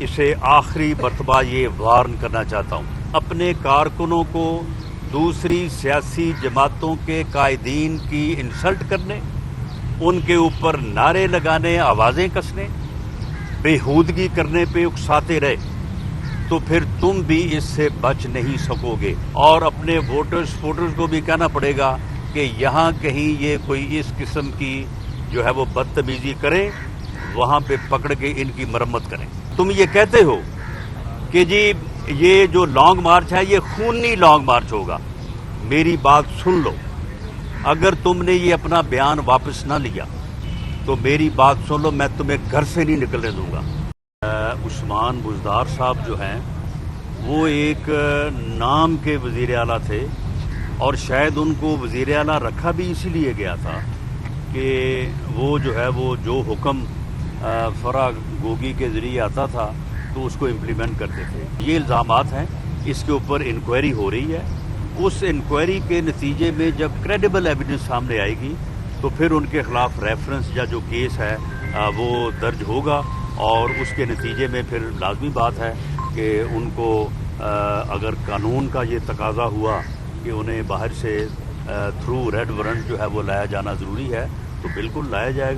इसे आखिरी मरतबा ये वार्न करना चाहता हूँ। अपने कारकुनों को दूसरी सियासी जमातों के कायदीन की इंसल्ट करने, उनके ऊपर नारे लगाने, आवाज़ें कसने, बेहूदगी करने पे उकसाते रहे तो फिर तुम भी इससे बच नहीं सकोगे। और अपने वोटर्स को भी कहना पड़ेगा कि यहाँ कहीं ये कोई इस किस्म की जो है वो बदतमीजी करे, वहाँ पे पकड़ के इनकी मरम्मत करें। तुम ये कहते हो कि जी ये जो लॉन्ग मार्च है ये खूनी लॉन्ग मार्च होगा। मेरी बात सुन लो, अगर तुमने ये अपना बयान वापस ना लिया तो मेरी बात सुन लो, मैं तुम्हें घर से नहीं निकलने दूंगा। उस्मान बुज़दार साहब जो हैं वो एक नाम के वज़ीर आला थे और शायद उनको वज़ीर आला रखा भी इसीलिए गया था कि वो जो है वो जो हुक्म फरागोगी के ज़रिए आता था तो उसको इम्प्लीमेंट करते थे। ये इल्ज़ामात हैं, इसके ऊपर इंक्वायरी हो रही है। उस इंक्वायरी के नतीजे में जब क्रेडिबल एविडेंस सामने आएगी तो फिर उनके खिलाफ रेफरेंस या जो केस है वो दर्ज होगा और उसके नतीजे में फिर लाजमी बात है कि उनको अगर कानून का ये तकाजा हुआ कि उन्हें बाहर से थ्रू रेड वारंट जो है वो लाया जाना ज़रूरी है तो बिल्कुल लाया जाएगा।